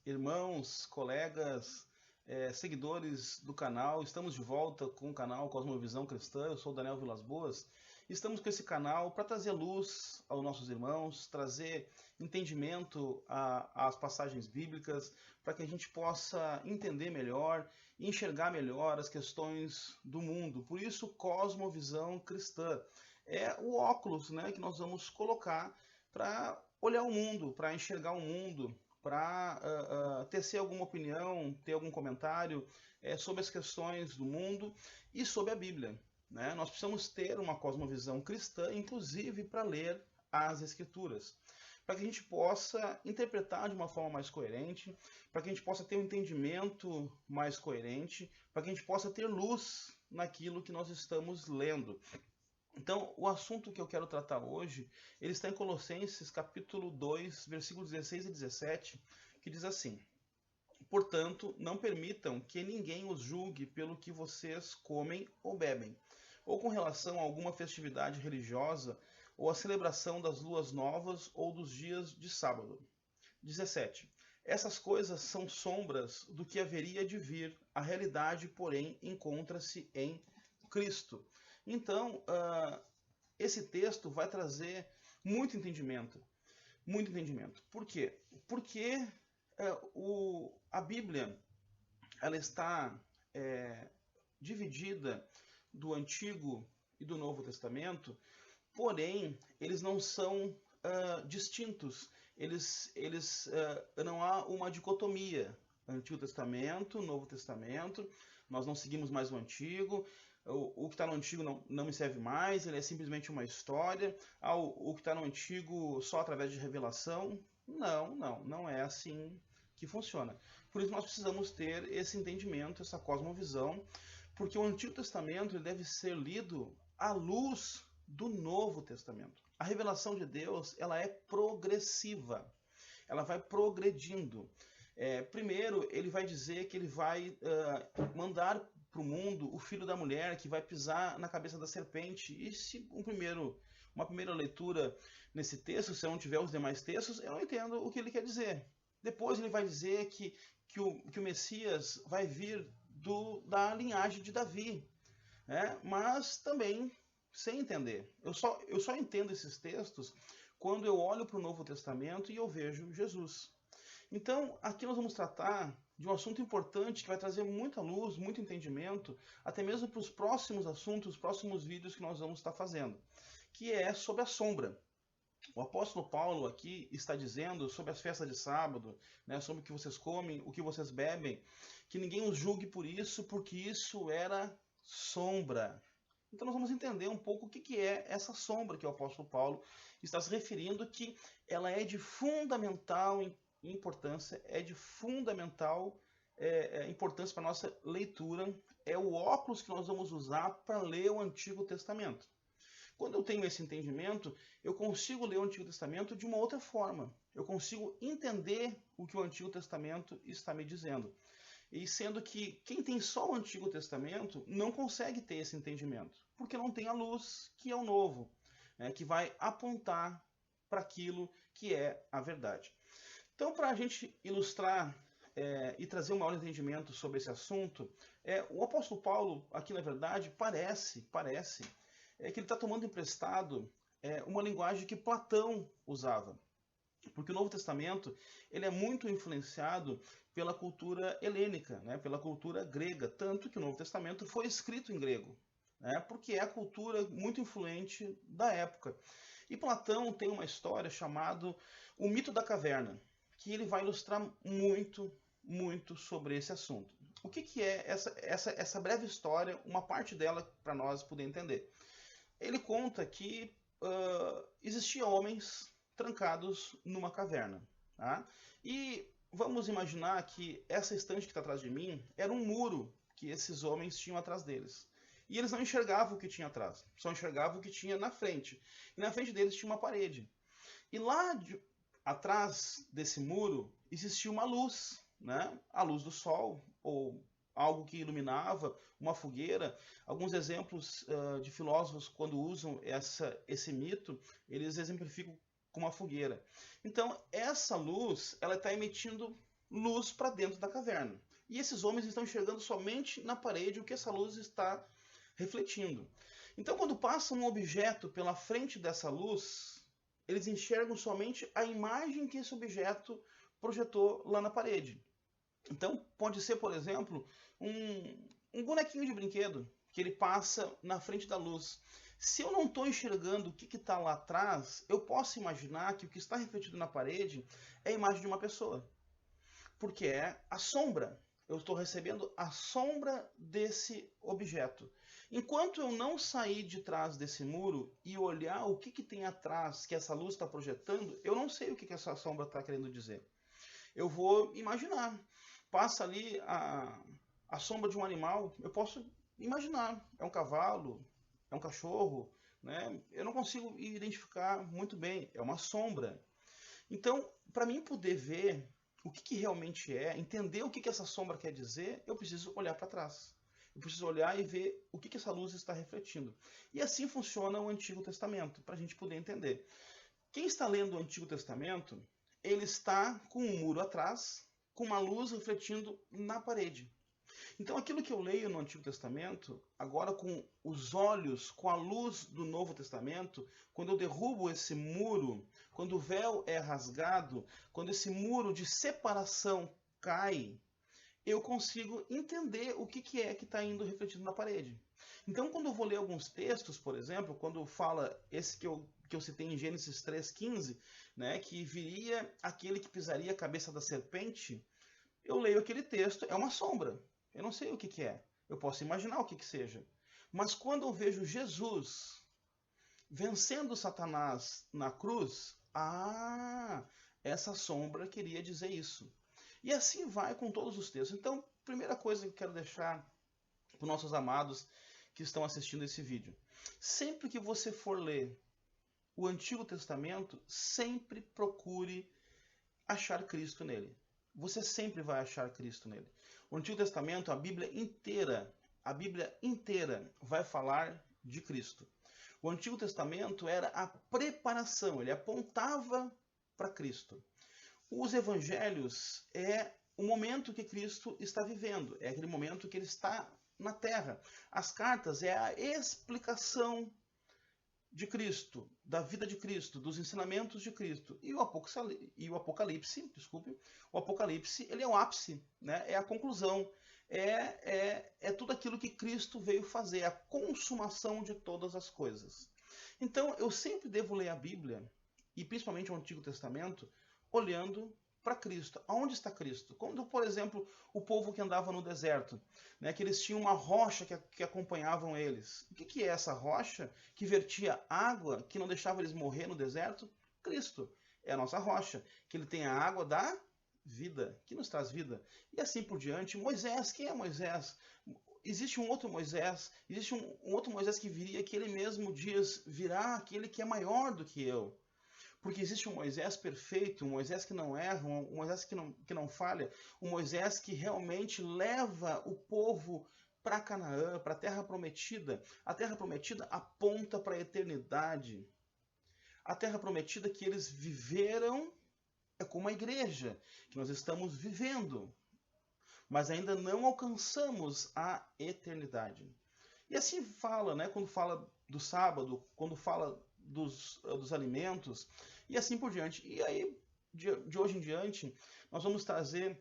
irmãos, colegas, seguidores do canal. Estamos de volta com o canal Cosmovisão Cristã. Eu sou o Daniel Vilas Boas. Estamos com esse canal para trazer luz aos nossos irmãos, trazer entendimento às passagens bíblicas, para que a gente possa entender melhor e enxergar melhor as questões do mundo. Por isso, Cosmovisão Cristã é o óculos, né, que nós vamos colocar para olhar o mundo, para enxergar o mundo, para tecer alguma opinião, ter algum comentário sobre as questões do mundo e sobre a Bíblia. Né? Nós precisamos ter uma cosmovisão cristã, inclusive para ler as Escrituras, para que a gente possa interpretar de uma forma mais coerente, para que a gente possa ter um entendimento mais coerente, para que a gente possa ter luz naquilo que nós estamos lendo. Então, o assunto que eu quero tratar hoje, ele está em Colossenses capítulo 2, versículos 16 e 17, que diz assim: Portanto, não permitam que ninguém os julgue pelo que vocês comem ou bebem, ou com relação a alguma festividade religiosa, ou a celebração das luas novas ou dos dias de sábado. 17. Essas coisas são sombras do que haveria de vir, a realidade, porém, encontra-se em Cristo. Então, esse texto vai trazer muito entendimento. Muito entendimento. Por quê? Porque a Bíblia ela está dividida do Antigo e do Novo Testamento, porém, eles não são distintos. Não há uma dicotomia. Antigo Testamento, Novo Testamento, nós não seguimos mais o Antigo, o que está no Antigo não me serve mais, ele é simplesmente uma história, o que está no Antigo só através de revelação. Não é assim que funciona. Por isso nós precisamos ter esse entendimento, essa cosmovisão, porque o Antigo Testamento ele deve ser lido à luz do Novo Testamento. A revelação de Deus ela é progressiva, ela vai progredindo. Primeiro, ele vai dizer que ele vai mandar para o mundo o filho da mulher que vai pisar na cabeça da serpente. E se uma primeira leitura nesse texto, se eu não tiver os demais textos, eu não entendo o que ele quer dizer. Depois ele vai dizer que o Messias vai vir da linhagem de Davi, né? Mas também sem entender. Eu só entendo esses textos quando eu olho para o Novo Testamento e eu vejo Jesus. Então, aqui nós vamos tratar de um assunto importante que vai trazer muita luz, muito entendimento, até mesmo para os próximos assuntos, os próximos vídeos que nós vamos estar fazendo, que é sobre a sombra. O apóstolo Paulo aqui está dizendo sobre as festas de sábado, né, sobre o que vocês comem, o que vocês bebem, que ninguém os julgue por isso, porque isso era sombra. Então nós vamos entender um pouco o que é essa sombra que o apóstolo Paulo está se referindo, que ela é de fundamental importância, é de fundamental importância para a nossa leitura, é o óculos que nós vamos usar para ler o Antigo Testamento. Quando eu tenho esse entendimento, eu consigo ler o Antigo Testamento de uma outra forma. Eu consigo entender o que o Antigo Testamento está me dizendo. E sendo que quem tem só o Antigo Testamento não consegue ter esse entendimento, porque não tem a luz que é o Novo, né, que vai apontar para aquilo que é a verdade. Então, para a gente ilustrar e trazer um maior entendimento sobre esse assunto, o apóstolo Paulo, aqui na verdade, parece que ele está tomando emprestado uma linguagem que Platão usava. Porque o Novo Testamento ele é muito influenciado pela cultura helênica, né, pela cultura grega, tanto que o Novo Testamento foi escrito em grego, né, porque é a cultura muito influente da época. E Platão tem uma história chamada O Mito da Caverna, que ele vai ilustrar muito sobre esse assunto. O que é essa breve história, uma parte dela para nós poder entender? Ele conta que existiam homens trancados numa caverna. Tá? E vamos imaginar que essa estante que está atrás de mim era um muro que esses homens tinham atrás deles. E eles não enxergavam o que tinha atrás, só enxergavam o que tinha na frente. E na frente deles tinha uma parede. E lá atrás desse muro existia uma luz, né? A luz do sol, ou algo que iluminava, uma fogueira. Alguns exemplos de filósofos, quando usam esse mito, eles exemplificam com uma fogueira. Então, essa luz, ela está emitindo luz para dentro da caverna. E esses homens estão enxergando somente na parede o que essa luz está refletindo. Então, quando passa um objeto pela frente dessa luz, eles enxergam somente a imagem que esse objeto projetou lá na parede. Então, pode ser, por exemplo, um bonequinho de brinquedo que ele passa na frente da luz. Se eu não estou enxergando o que está lá atrás, eu posso imaginar que o que está refletido na parede é a imagem de uma pessoa. Porque é a sombra. Eu estou recebendo a sombra desse objeto. Enquanto eu não sair de trás desse muro e olhar o que tem atrás que essa luz está projetando, eu não sei o que essa sombra está querendo dizer. Eu vou imaginar. Passa ali a sombra de um animal, eu posso imaginar. É um cavalo, é um cachorro, né? Eu não consigo identificar muito bem. É uma sombra. Então, para mim poder ver o que realmente é, entender o que essa sombra quer dizer, eu preciso olhar para trás. Eu preciso olhar e ver o que essa luz está refletindo. E assim funciona o Antigo Testamento, para a gente poder entender. Quem está lendo o Antigo Testamento, ele está com um muro atrás, com uma luz refletindo na parede. Então aquilo que eu leio no Antigo Testamento, agora com os olhos, com a luz do Novo Testamento, quando eu derrubo esse muro, quando o véu é rasgado, quando esse muro de separação cai, eu consigo entender o que é que está indo refletido na parede. Então, quando eu vou ler alguns textos, por exemplo, quando fala esse que eu citei em Gênesis 3,15, né, que viria aquele que pisaria a cabeça da serpente, eu leio aquele texto, é uma sombra. Eu não sei o que é. Eu posso imaginar o que seja. Mas quando eu vejo Jesus vencendo Satanás na cruz, essa sombra queria dizer isso. E assim vai com todos os textos. Então, primeira coisa que eu quero deixar para os nossos amados que estão assistindo esse vídeo. Sempre que você for ler o Antigo Testamento, sempre procure achar Cristo nele. Você sempre vai achar Cristo nele. O Antigo Testamento, a Bíblia inteira vai falar de Cristo. O Antigo Testamento era a preparação, ele apontava para Cristo. Os evangelhos é o momento que Cristo está vivendo, é aquele momento que ele está na terra. As cartas é a explicação de Cristo, da vida de Cristo, dos ensinamentos de Cristo. E o Apocalipse, o Apocalipse, ele é o ápice, né? É a conclusão, é tudo aquilo que Cristo veio fazer, a consumação de todas as coisas. Então, eu sempre devo ler a Bíblia, e principalmente o Antigo Testamento, olhando para Cristo. Aonde está Cristo? Quando, por exemplo, o povo que andava no deserto, né, que eles tinham uma rocha que acompanhavam eles. O que é essa rocha que vertia água, que não deixava eles morrer no deserto? Cristo é a nossa rocha, que ele tem a água da vida, que nos traz vida. E assim por diante. Moisés, quem é Moisés? Existe um outro Moisés, existe um outro Moisés que viria, que ele mesmo diz, virá aquele que é maior do que eu. Porque existe um Moisés perfeito, um Moisés que não erra, um Moisés que não falha, um Moisés que realmente leva o povo para Canaã, para a Terra Prometida. A Terra Prometida aponta para a eternidade. A Terra Prometida que eles viveram é como a igreja, que nós estamos vivendo, mas ainda não alcançamos a eternidade. E assim fala, né? Quando fala do sábado, quando fala dos alimentos, e assim por diante. E aí, de hoje em diante, nós vamos trazer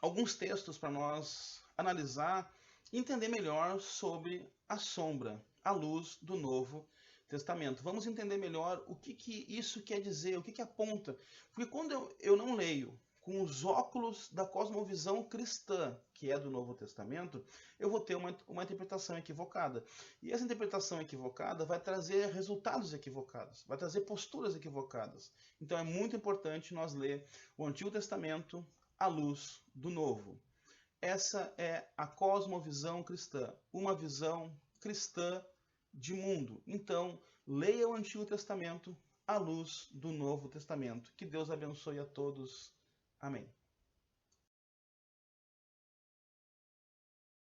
alguns textos para nós analisar e entender melhor sobre a sombra, a luz do Novo Testamento. Vamos entender melhor o que isso quer dizer, o que aponta. Porque quando eu não leio com os óculos da cosmovisão cristã, que é do Novo Testamento, eu vou ter uma interpretação equivocada. E essa interpretação equivocada vai trazer resultados equivocados, vai trazer posturas equivocadas. Então é muito importante nós ler o Antigo Testamento à luz do Novo. Essa é a cosmovisão cristã, uma visão cristã de mundo. Então, leia o Antigo Testamento à luz do Novo Testamento. Que Deus abençoe a todos. Amém.